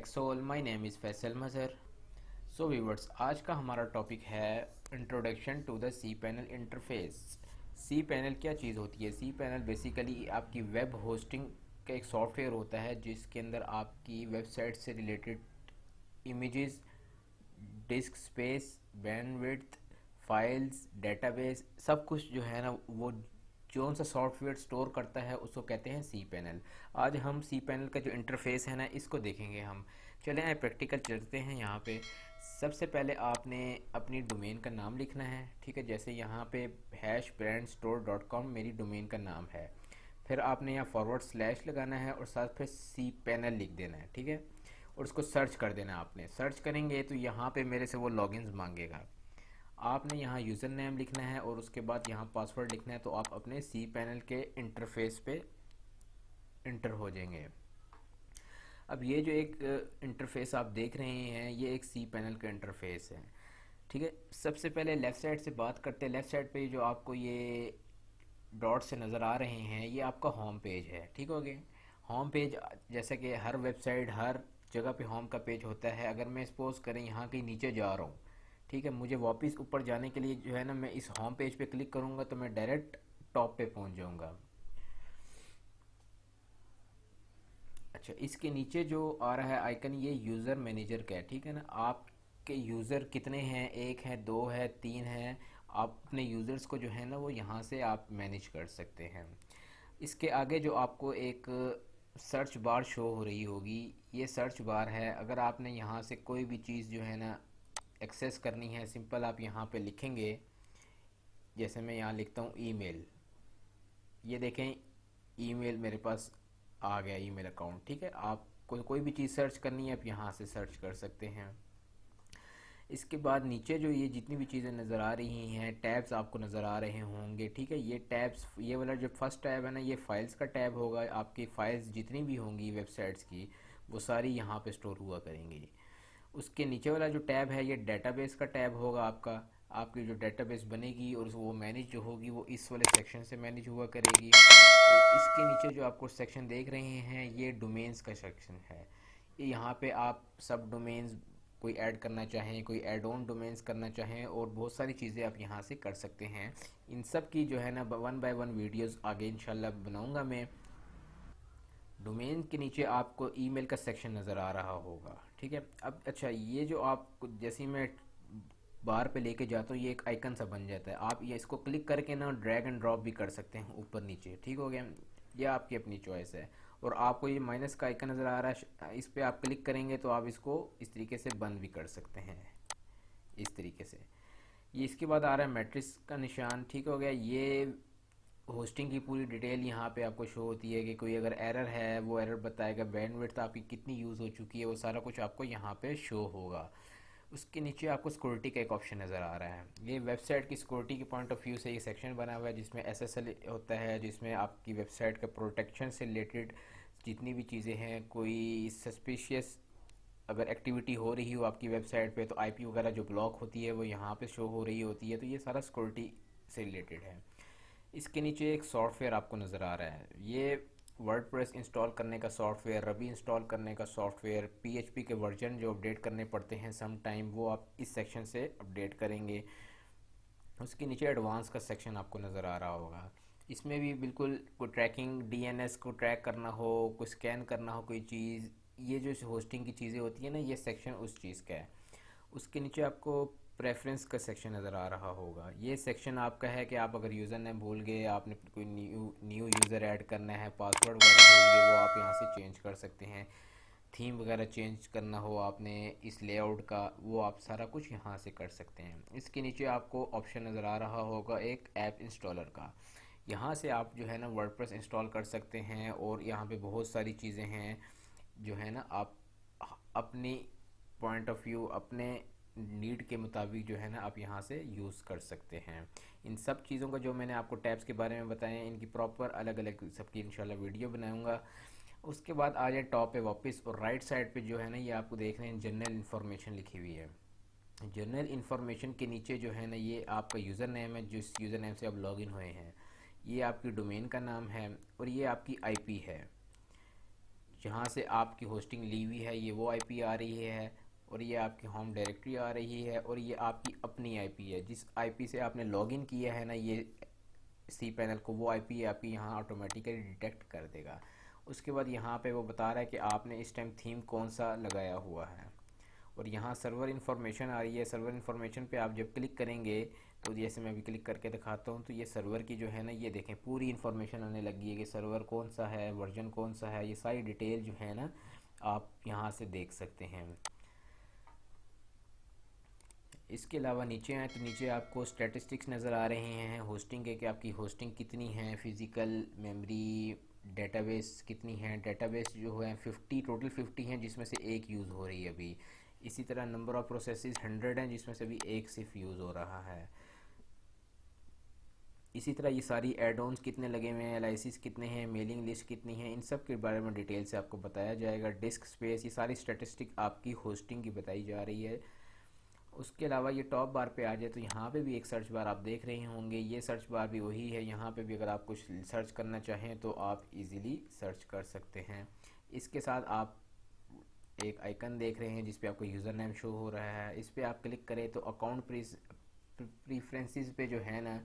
टेक्सोल। My name is Faisal Mazhar. So viewers, आज का हमारा टॉपिक है introduction to the C panel interface. C panel क्या चीज़ होती है? सी पैनल बेसिकली आपकी वेब होस्टिंग का एक सॉफ्टवेयर होता है जिसके अंदर आपकी वेबसाइट से related images, disc space, bandwidth, files, database, सब कुछ जो है ना वो जोन सा सॉफ्टवेयर स्टोर करता है उसको कहते हैं सी पैनल। आज हम सी पैनल का जो इंटरफेस है ना इसको देखेंगे हम। चलें आए प्रैक्टिकल चलते हैं। यहाँ पे सबसे पहले आपने अपनी डोमेन का नाम लिखना है, ठीक है। जैसे यहाँ पे #brandstore.com मेरी डोमेन का नाम है। फिर आपने यहाँ // लगाना है और साथ फिर सी पैनल लिख देना है, ठीक है। और उसको सर्च कर देना है। आपने सर्च करेंगे तो यहाँ पे मेरे से वो लॉगिन्स मांगेगा। आपने यहाँ यूज़र नेम लिखना है और उसके बाद यहाँ पासवर्ड लिखना है, तो आप अपने सी पैनल के इंटरफेस पे इंटर हो जाएंगे। अब ये जो एक इंटरफेस आप देख रहे हैं ये एक सी पैनल का इंटरफेस है, ठीक है। सबसे पहले लेफ़्ट साइड से बात करते हैं। लेफ़्ट साइड पे जो आपको ये डॉट से नज़र आ रहे हैं ये आपका होम पेज है, ठीक हो गया। होम पेज जैसे कि हर वेबसाइट हर जगह पे होम का पेज होता है। अगर मैं सपोज करें यहाँ के नीचे जा रहा हूँ, ठीक है, मुझे वापस ऊपर जाने के लिए जो है ना मैं इस होम पेज पे क्लिक करूँगा तो मैं डायरेक्ट टॉप पे पहुँच जाऊँगा। अच्छा, इसके नीचे जो आ रहा है आइकन ये यूज़र मैनेजर का है, ठीक है ना। आपके यूज़र कितने हैं? एक है, दो है, तीन है। आप अपने यूज़र्स को जो है ना वो यहाँ से आप मैनेज कर सकते हैं। इसके आगे जो आपको एक सर्च बार शो हो रही होगी ये सर्च बार है। अगर आपने यहाँ से कोई भी चीज़ जो है ना एक्सेस करनी है, सिंपल आप यहाँ पे लिखेंगे। जैसे मैं यहाँ लिखता हूँ ईमेल, ये देखें ईमेल मेरे पास आ गया, ईमेल अकाउंट, ठीक है। आपको कोई भी चीज़ सर्च करनी है आप यहाँ से सर्च कर सकते हैं। इसके बाद नीचे जो ये जितनी भी चीज़ें नज़र आ रही हैं टैब्स आपको नज़र आ रहे होंगे, ठीक है। ये टैब्स, ये वाला जो फर्स्ट टैब है ना ये फाइल्स का टैब होगा। आपकी फ़ाइल्स जितनी भी होंगी वेबसाइट्स की वो सारी यहाँ पे स्टोर हुआ करेंगी। उसके नीचे वाला जो टैब है ये डेटाबेस का टैब होगा आपका। आपकी जो डेटाबेस बनेगी और वो मैनेज जो होगी वो इस वाले सेक्शन से मैनेज हुआ करेगी। और इसके नीचे जो आपको सेक्शन देख रहे हैं ये डोमेन्स का सेक्शन है। ये यहाँ पे आप सब डोमेन्स कोई ऐड करना चाहें, कोई ऐड ऑन डोमेन्स करना चाहें और बहुत सारी चीज़ें आप यहाँ से कर सकते हैं। इन सब की जो है ना 1 बाय 1 वीडियोस आगे इंशाल्लाह बनाऊंगा मैं। डोमेन के नीचे आपको ईमेल का सेक्शन नज़र आ रहा होगा, ठीक है। अब अच्छा, ये जो आप जैसे ही मैं बार पे लेके जाता हूँ ये एक आइकन सा बन जाता है। आप ये इसको क्लिक करके ना ड्रैग एंड ड्रॉप भी कर सकते हैं ऊपर नीचे, ठीक हो गया। ये आपकी अपनी चॉइस है। और आपको ये माइनस का आइकन नज़र आ रहा है, इस पर आप क्लिक करेंगे तो आप इसको इस तरीके से बंद भी कर सकते हैं, इस तरीके से। ये इसके बाद आ रहा है मैट्रिक्स का निशान, ठीक हो गया। ये होस्टिंग की पूरी डिटेल यहाँ पे आपको शो होती है कि कोई अगर एरर है वो एरर बताएगा, बैंडविड्थ आपकी कितनी यूज़ हो चुकी है वो सारा कुछ आपको यहाँ पे शो होगा। उसके नीचे आपको सिक्योरिटी का एक ऑप्शन नज़र आ रहा है। ये वेबसाइट की सिक्योरिटी के पॉइंट ऑफ व्यू से ये सेक्शन बना हुआ है जिसमें SSL होता है, जिसमें आपकी वेबसाइट के प्रोटेक्शन से रिलेटेड जितनी भी चीज़ें हैं, कोई सस्पिशियस अगर एक्टिविटी हो रही हो आपकी वेबसाइट पे तो IP वगैरह जो ब्लॉक होती है वो यहाँ पे शो हो रही होती है। तो ये सारा सिक्योरिटी से रिलेटेड है। इसके नीचे एक सॉफ्टवेयर आपको नज़र आ रहा है, ये वर्डप्रेस इंस्टॉल करने का सॉफ्टवेयर, रबी इंस्टॉल करने का सॉफ्टवेयर, PHP के वर्जन जो अपडेट करने पड़ते हैं सम टाइम वो आप इस सेक्शन से अपडेट करेंगे। उसके नीचे एडवांस का सेक्शन आपको नज़र आ रहा होगा। इसमें भी बिल्कुल कोई ट्रैकिंग, DNS को ट्रैक करना हो, कोई स्कैन करना हो कोई चीज़, ये जो होस्टिंग की चीज़ें होती है ना ये सेक्शन उस चीज़ का है। उसके नीचे आपको प्रेफरेंस का सेक्शन नज़र आ रहा होगा। ये सेक्शन आपका है कि आप अगर यूज़र नेम भूल गए, आपने कोई न्यू यूज़र ऐड करना है, पासवर्ड वगैरह भूल गए, वो आप यहाँ से चेंज कर सकते हैं। थीम वगैरह चेंज करना हो आपने इस लेआउट का, वो आप सारा कुछ यहाँ से कर सकते हैं। इसके नीचे आपको ऑप्शन नज़र आ रहा होगा एक ऐप इंस्टॉलर का। यहाँ से आप जो है ना वर्डप्रेस इंस्टॉल कर सकते हैं और यहाँ पे बहुत सारी चीज़ें हैं जो है ना आप अपनी पॉइंट ऑफ व्यू, अपने नीड के मुताबिक जो है ना आप यहाँ से यूज़ कर सकते हैं। इन सब चीज़ों का जो मैंने आपको टैब्स के बारे में बताया इनकी प्रॉपर अलग अलग सबकी इंशाल्लाह वीडियो बनाऊँगा। उसके बाद आ जाए टॉप पे वापस और राइट साइड पे जो है ना ये आपको देख रहे हैं जनरल इन्फॉर्मेशन लिखी हुई है। जनरल इन्फॉर्मेशन के नीचे जो है ना ये आपका यूज़र नेम है, जिस यूज़र नेम से आप लॉगिन हुए हैं, ये आपकी डोमेन का नाम है और ये आपकी IP है। जहाँ से आपकी होस्टिंग ली हुई है ये वो आईपी आ रही है, और ये आपकी होम डायरेक्टरी आ रही है, और ये आपकी अपनी आईपी है। जिस आईपी से आपने लॉगिन किया है ना ये सी पैनल को, वो आईपी आपकी यहाँ ऑटोमेटिकली डिटेक्ट कर देगा। उसके बाद यहाँ पे वो बता रहा है कि आपने इस टाइम थीम कौन सा लगाया हुआ है, और यहाँ सर्वर इन्फॉर्मेशन आ रही है। सर्वर इन्फॉर्मेशन पे आप जब क्लिक करेंगे तो जैसे मैं अभी क्लिक करके दिखाता हूँ, तो ये सर्वर की जो है ना, ये देखें पूरी इन्फॉर्मेशन आने लगी है कि सर्वर कौन सा है, वर्जन कौन सा है, ये सारी डिटेल जो है ना आप यहाँ से देख सकते हैं। इसके अलावा नीचे आए तो नीचे आपको स्टैटिस्टिक्स नज़र आ रहे हैं होस्टिंग के, कि आपकी होस्टिंग कितनी है, फिज़िकल मेमोरी, डेटाबेस कितनी है। डेटाबेस जो है 50, टोटल 50 हैं, जिसमें से एक यूज़ हो रही है अभी। इसी तरह नंबर ऑफ़ प्रोसेसेस 100 हैं, जिसमें से अभी एक सिर्फ यूज़ हो रहा है। इसी तरह ये सारी एड ऑन्स कितने लगे हुए हैं, एलआईसीस कितने हैं, मेलिंग लिस्ट कितनी है, इन सब के बारे में डिटेल से आपको बताया जाएगा। डिस्क स्पेस, ये सारी स्टैटिस्टिक आपकी होस्टिंग की बताई जा रही है। उसके अलावा ये टॉप बार पे आ जाए तो यहाँ पे भी एक सर्च बार आप देख रहे होंगे, ये सर्च बार भी वही है। यहाँ पे भी अगर आप कुछ सर्च करना चाहें तो आप इजीली सर्च कर सकते हैं। इसके साथ आप एक आइकन देख रहे हैं जिस पे आपको यूज़र नेम शो हो रहा है। इस पे आप क्लिक करें तो अकाउंट प्रीफ्रेंसेस पे जो है ना,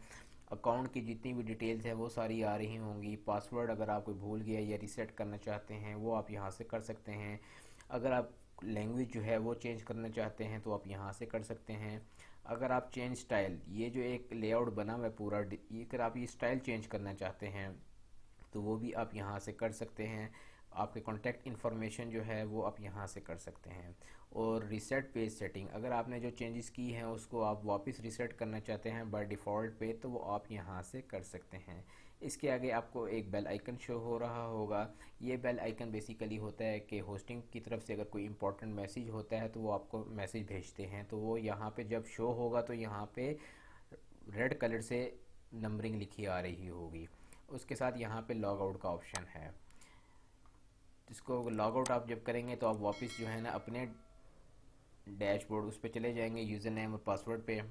अकाउंट की जितनी भी डिटेल्स हैं वो सारी आ रही होंगी। पासवर्ड अगर आप कोई भूल गया या रीसेट करना चाहते हैं वो आप यहाँ से कर सकते हैं। अगर आप लैंग्वेज जो है वो चेंज करना चाहते हैं तो आप यहाँ से कर सकते हैं। अगर आप चेंज स्टाइल, ये जो एक लेआउट बना हुआ है पूरा, ये अगर आप ये स्टाइल चेंज करना चाहते हैं तो वो भी आप यहाँ से कर सकते हैं। आपके कॉन्टैक्ट इन्फॉर्मेशन जो है वो आप यहाँ से कर सकते हैं। और रीसेट पेज सेटिंग, अगर आपने जो चेंजेस की हैं उसको आप वापस रीसेट करना चाहते हैं बाय डिफ़ॉल्ट पे, तो वो आप यहाँ से कर सकते हैं। इसके आगे आपको एक बेल आइकन शो हो रहा होगा। ये बेल आइकन बेसिकली होता है कि होस्टिंग की तरफ से अगर कोई इंपॉर्टेंट मैसेज होता है तो वो आपको मैसेज भेजते हैं, तो वो यहाँ पे जब शो होगा तो यहाँ पे रेड कलर से नंबरिंग लिखी आ रही होगी। उसके साथ यहाँ पे लॉग आउट का ऑप्शन है, जिसको लॉग आउट आप जब करेंगे तो आप वापस जो है ना अपने डैशबोर्ड उस पर चले जाएंगे, यूज़र नेम और पासवर्ड पे।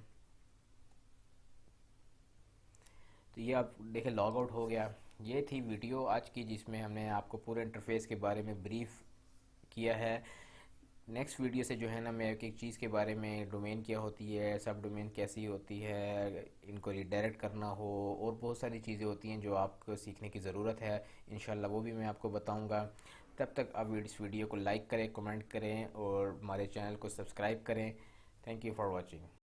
तो ये आप देखें लॉग आउट हो गया। ये थी वीडियो आज की जिसमें हमने आपको पूरे इंटरफेस के बारे में ब्रीफ किया है। नेक्स्ट वीडियो से जो है ना मैं एक एक चीज़ के बारे में, डोमेन क्या होती है, सब डोमेन कैसी होती है, इनको रिडायरेक्ट करना हो, और बहुत सारी चीज़ें होती हैं जो आपको सीखने की ज़रूरत है। इंशाल्लाह वो भी मैं आपको बताऊंगा। तब तक आप इस वीडियो को लाइक करें, कमेंट करें और हमारे चैनल को सब्सक्राइब करें। Thank you for watching.